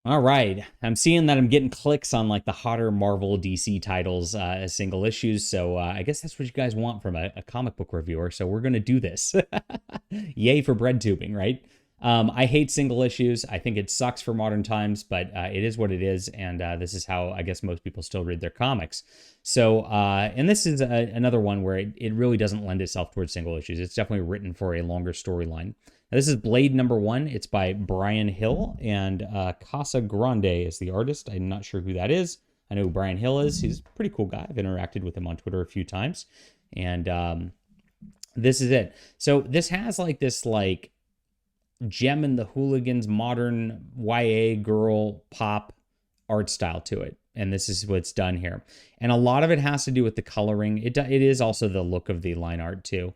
All right. I'm seeing that I'm getting clicks on like the hotter Marvel DC titles as single issues. So I guess that's what you guys want from a comic book reviewer. So we're going to do this. Yay for bread tubing, right? I hate single issues. I think it sucks for modern times, but it is what it is. And this is how I guess most people still read their comics. So, and this is another one where it really doesn't lend itself towards single issues. It's definitely written for a longer storyline. Now, this is Blade #1. It's by Bryan Hill, and Casa Grande is the artist. I'm not sure who that is. I know who Bryan Hill is. He's a pretty cool guy. I've interacted with him on Twitter a few times. And this is it. So this has like this like Gem and the Hooligans modern YA girl pop art style to it. And this is what's done here. And a lot of it has to do with the coloring. It is also the look of the line art too.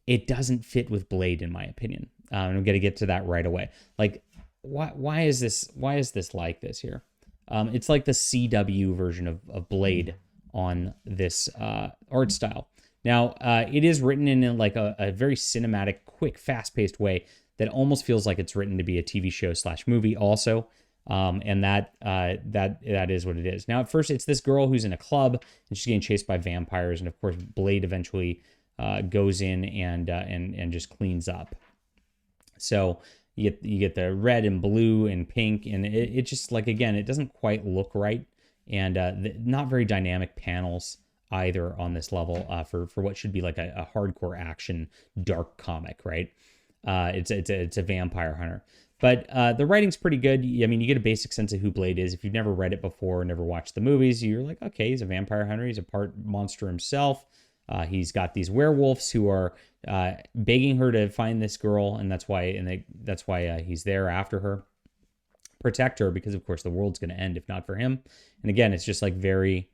It doesn't fit with Blade, in my opinion. I'm going to get to that right away. Like, why is this like this here? It's like the CW version of Blade on this art style. Now, it is written in like a very cinematic, quick, fast-paced way that almost feels like it's written to be a TV show / movie also. And that is what it is. Now, at first, it's this girl who's in a club and she's getting chased by vampires, and of course, Blade eventually goes in and just cleans up. So you get the red and blue and pink, and it just like, again, it doesn't quite look right, and not very dynamic panels either on this level for what should be like a hardcore action dark comic, right? It's a vampire hunter. But the writing's pretty good. I mean, you get a basic sense of who Blade is. If you've never read it before, never watched the movies, you're like, okay, he's a vampire hunter. He's a part monster himself. He's got these werewolves who are begging her to find this girl, and that's why he's there after her, protect her, because of course the world's going to end if not for him. And again, it's just like very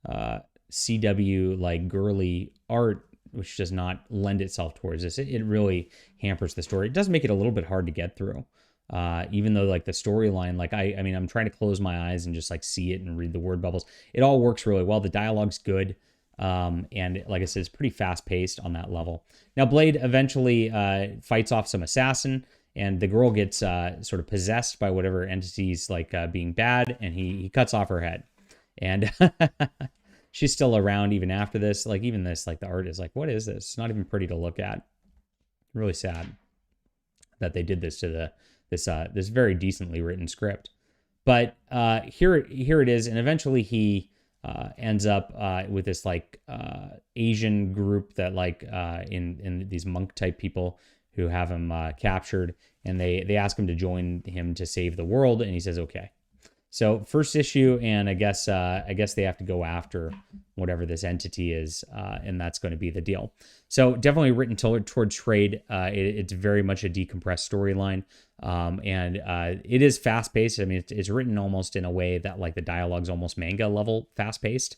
CW like girly art, which does not lend itself towards this. It really hampers the story. It does make it a little bit hard to get through. Even though like the storyline, like I mean, I'm trying to close my eyes and just like see it and read the word bubbles. It all works really well. The dialogue's good. And like I said, it's pretty fast paced on that level. Now, Blade eventually fights off some assassin, and the girl gets sort of possessed by whatever entity's like being bad, and he cuts off her head. And she's still around even after this. Like even this, like the art is like, what is this? It's not even pretty to look at. Really sad that they did this to this very decently written script. But here it is, and eventually he ends up with this like Asian group that like in these monk type people who have him captured, and they ask him to join him to save the world, and he says okay. So first issue, and I guess they have to go after whatever this entity is, and that's going to be the deal. So definitely written toward trade. It's very much a decompressed storyline, and it is fast paced. I mean, it's written almost in a way that like the dialogue's almost manga level fast paced.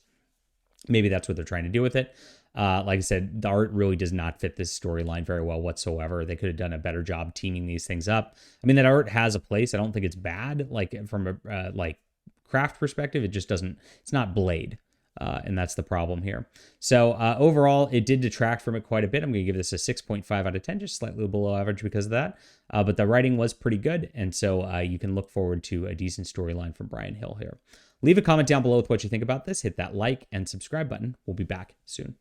Maybe that's what they're trying to do with it. Like I said, the art really does not fit this storyline very well whatsoever. They could have done a better job teaming these things up. I mean, that art has a place. I don't think it's bad. Like from a like craft perspective, it just doesn't. It's not Blade, and that's the problem here. So overall, it did detract from it quite a bit. I'm going to give this a 6.5 out of 10, just slightly below average because of that. But the writing was pretty good, and so you can look forward to a decent storyline from Bryan Hill here. Leave a comment down below with what you think about this. Hit that like and subscribe button. We'll be back soon.